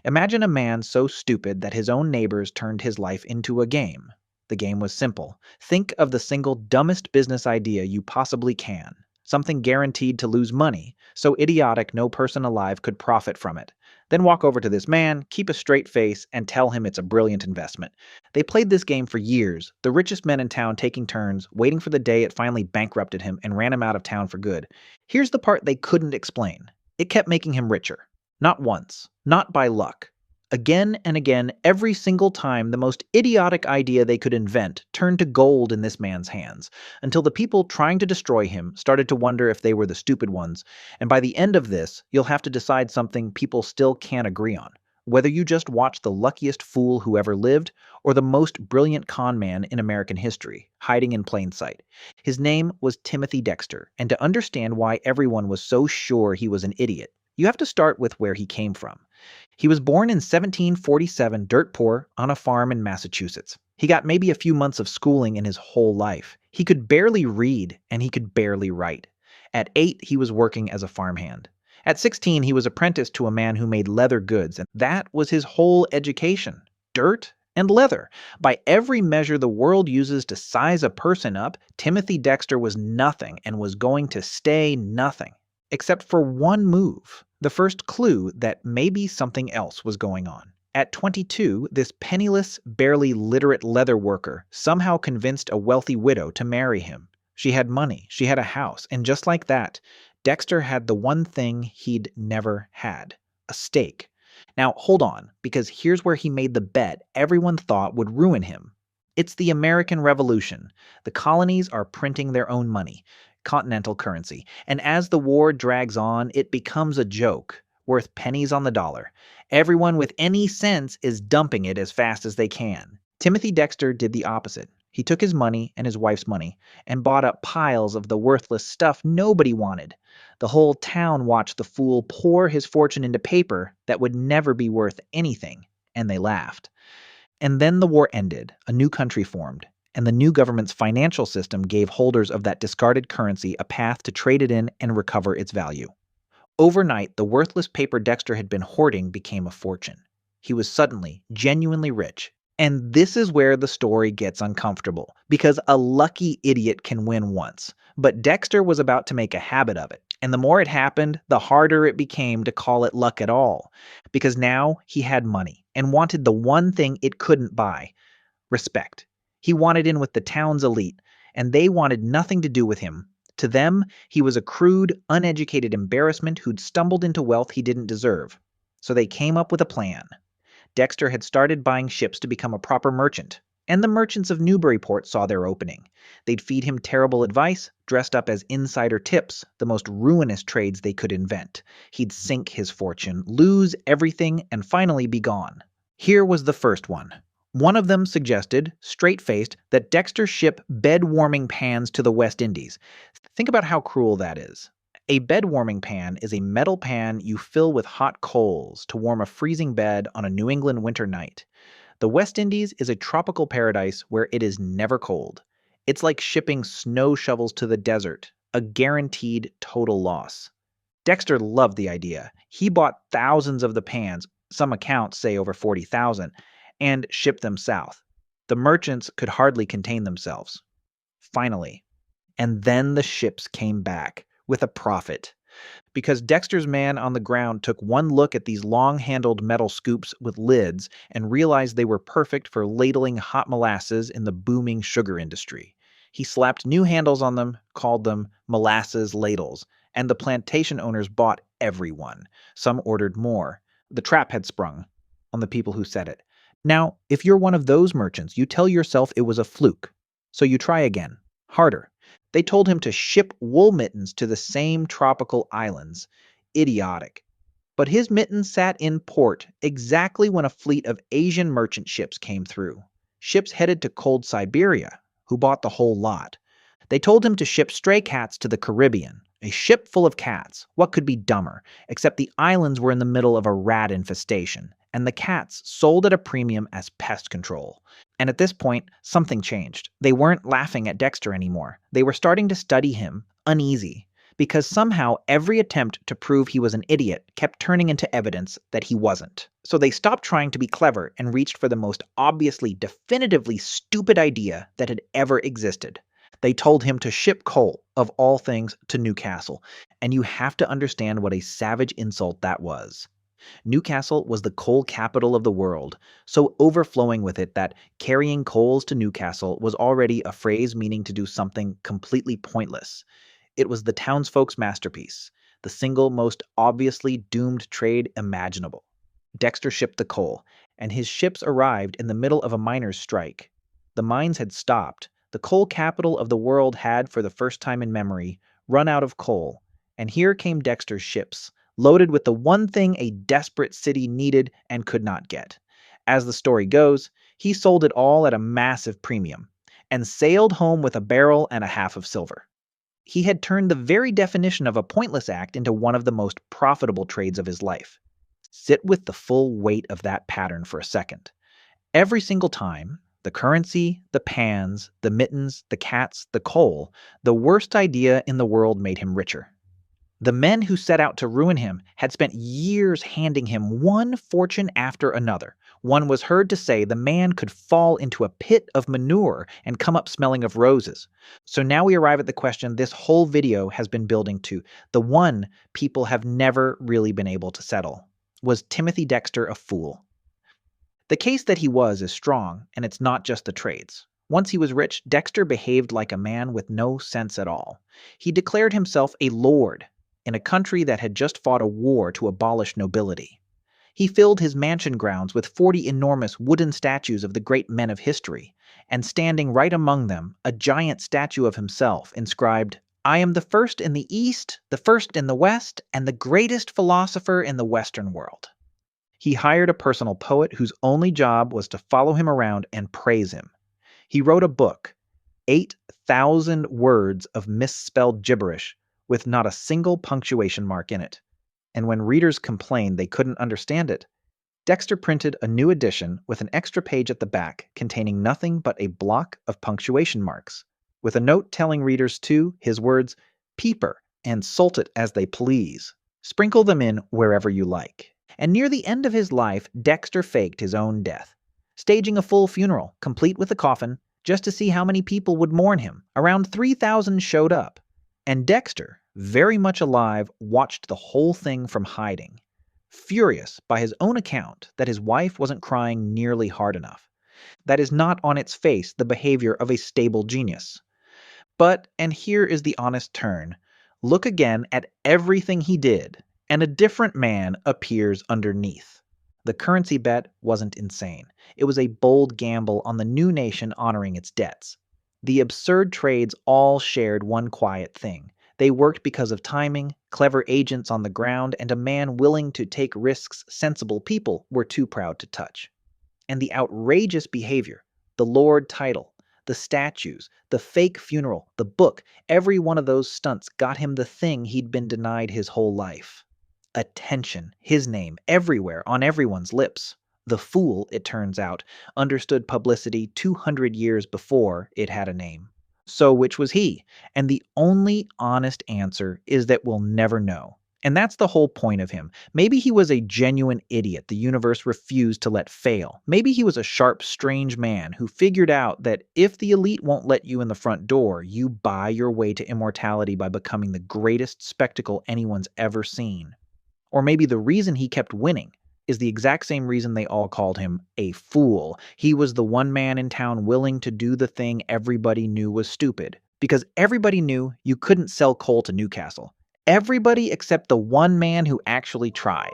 Imagine a man so stupid that his own neighbors turned his life into a game. The game was simple. Think of the single dumbest business idea you possibly can. Something guaranteed to lose money, so idiotic no person alive could profit from it. Then walk over to this man, keep a straight face, and tell him it's a brilliant investment. They played this game for years, the richest men in town taking turns, waiting for the day it finally bankrupted him and ran him out of town for good. Here's the part they couldn't explain. It kept making him richer. Not once, not by luck. Again and again, every single time, the most idiotic idea they could invent turned to gold in this man's hands, until the people trying to destroy him started to wonder if they were the stupid ones. And by the end of this, you'll have to decide something people still can't agree on. Whether you just watch the luckiest fool who ever lived, or the most brilliant con man in American history, hiding in plain sight. His name was Timothy Dexter, and to understand why everyone was so sure he was an idiot, you have to start with where he came from. He was born in 1747, dirt poor, on a farm in Massachusetts. He got maybe a few months of schooling in his whole life. He could barely read, and he could barely write. At 8, he was working as a farmhand. At 16, he was apprenticed to a man who made leather goods, and that was his whole education. Dirt and leather. By every measure the world uses to size a person up, Timothy Dexter was nothing and was going to stay nothing. Except for one move, the first clue that maybe something else was going on. At 22, this penniless, barely literate leather worker somehow convinced a wealthy widow to marry him. She had money, she had a house, and just like that, Dexter had the one thing he'd never had: a stake. Now, hold on, because here's where he made the bet everyone thought would ruin him. It's the American Revolution. The colonies are printing their own money, continental currency, and as the war drags on, it becomes a joke, worth pennies on the dollar. Everyone with any sense is dumping it as fast as they can. Timothy Dexter did the opposite. He took his money and his wife's money and bought up piles of the worthless stuff nobody wanted. The whole town watched the fool pour his fortune into paper that would never be worth anything, and they laughed. And then the war ended, a new country formed, and the new government's financial system gave holders of that discarded currency a path to trade it in and recover its value. Overnight, the worthless paper Dexter had been hoarding became a fortune. He was suddenly, genuinely rich. And this is where the story gets uncomfortable, because a lucky idiot can win once. But Dexter was about to make a habit of it, and the more it happened, the harder it became to call it luck at all. Because now he had money, and wanted the one thing it couldn't buy: respect. He wanted in with the town's elite, and they wanted nothing to do with him. To them, he was a crude, uneducated embarrassment who'd stumbled into wealth he didn't deserve. So they came up with a plan. Dexter had started buying ships to become a proper merchant, and the merchants of Newburyport saw their opening. They'd feed him terrible advice, dressed up as insider tips, the most ruinous trades they could invent. He'd sink his fortune, lose everything, and finally be gone. Here was the first one. One of them suggested, straight-faced, that Dexter ship bed-warming pans to the West Indies. Think about how cruel that is. A bed-warming pan is a metal pan you fill with hot coals to warm a freezing bed on a New England winter night. The West Indies is a tropical paradise where it is never cold. It's like shipping snow shovels to the desert, a guaranteed total loss. Dexter loved the idea. He bought thousands of the pans, some accounts say over 40,000, and shipped them south. The merchants could hardly contain themselves. Finally. And then the ships came back, with a profit. Because Dexter's man on the ground took one look at these long-handled metal scoops with lids and realized they were perfect for ladling hot molasses in the booming sugar industry. He slapped new handles on them, called them molasses ladles, and the plantation owners bought everyone. Some ordered more. The trap had sprung on the people who said it. Now, if you're one of those merchants, you tell yourself it was a fluke. So you try again, harder. They told him to ship wool mittens to the same tropical islands. Idiotic. But his mittens sat in port exactly when a fleet of Asian merchant ships came through. Ships headed to cold Siberia, who bought the whole lot. They told him to ship stray cats to the Caribbean. A ship full of cats. What could be dumber? Except the islands were in the middle of a rat infestation, and the cats sold at a premium as pest control. And at this point, something changed. They weren't laughing at Dexter anymore. They were starting to study him, uneasy. because somehow every attempt to prove he was an idiot kept turning into evidence that he wasn't. So they stopped trying to be clever and reached for the most obviously, definitively stupid idea that had ever existed. They told him to ship coal, of all things, to Newcastle, and you have to understand what a savage insult that was. Newcastle was the coal capital of the world, so overflowing with it that carrying coals to Newcastle was already a phrase meaning to do something completely pointless. It was the townsfolk's masterpiece, the single most obviously doomed trade imaginable. Dexter shipped the coal, and his ships arrived in the middle of a miners' strike. The mines had stopped. The coal capital of the world had, for the first time in memory, run out of coal, and here came Dexter's ships, loaded with the one thing a desperate city needed and could not get. As the story goes, he sold it all at a massive premium, and sailed home with a barrel and a half of silver. He had turned the very definition of a pointless act into one of the most profitable trades of his life. Sit with the full weight of that pattern for a second. Every single time, the currency, the pans, the mittens, the cats, the coal, the worst idea in the world made him richer. The men who set out to ruin him had spent years handing him one fortune after another. One was heard to say the man could fall into a pit of manure and come up smelling of roses. So now we arrive at the question this whole video has been building to, the one people have never really been able to settle. Was Timothy Dexter a fool? The case that he was is strong, and it's not just the trades. Once he was rich, Dexter behaved like a man with no sense at all. He declared himself a lord in a country that had just fought a war to abolish nobility. He filled his mansion grounds with 40 enormous wooden statues of the great men of history, and standing right among them, a giant statue of himself inscribed, "I am the first in the East, the first in the West, and the greatest philosopher in the Western world." He hired a personal poet whose only job was to follow him around and praise him. He wrote a book, 8,000 words of misspelled gibberish, with not a single punctuation mark in it. And when readers complained they couldn't understand it, Dexter printed a new edition with an extra page at the back containing nothing but a block of punctuation marks, with a note telling readers to, his words, "peeper and salt it as they please. Sprinkle them in wherever you like." And near the end of his life, Dexter faked his own death, staging a full funeral, complete with a coffin, just to see how many people would mourn him. Around 3,000 showed up. And Dexter, very much alive, watched the whole thing from hiding, furious by his own account that his wife wasn't crying nearly hard enough. That is not on its face the behavior of a stable genius. But, and here is the honest turn, look again at everything he did, and a different man appears underneath. The currency bet wasn't insane. It was a bold gamble on the new nation honoring its debts. The absurd trades all shared one quiet thing. They worked because of timing, clever agents on the ground, and a man willing to take risks sensible people were too proud to touch. And the outrageous behavior, the lord title, the statues, the fake funeral, the book, every one of those stunts got him the thing he'd been denied his whole life. Attention, his name, everywhere, on everyone's lips. The fool, it turns out, understood publicity 200 years before it had a name. So which was he? And the only honest answer is that we'll never know. And that's the whole point of him. Maybe he was a genuine idiot the universe refused to let fail. Maybe he was a sharp, strange man who figured out that if the elite won't let you in the front door, you buy your way to immortality by becoming the greatest spectacle anyone's ever seen. Or maybe the reason he kept winning is the exact same reason they all called him a fool. He was the one man in town willing to do the thing everybody knew was stupid. Because everybody knew you couldn't sell coal to Newcastle. Everybody except the one man who actually tried.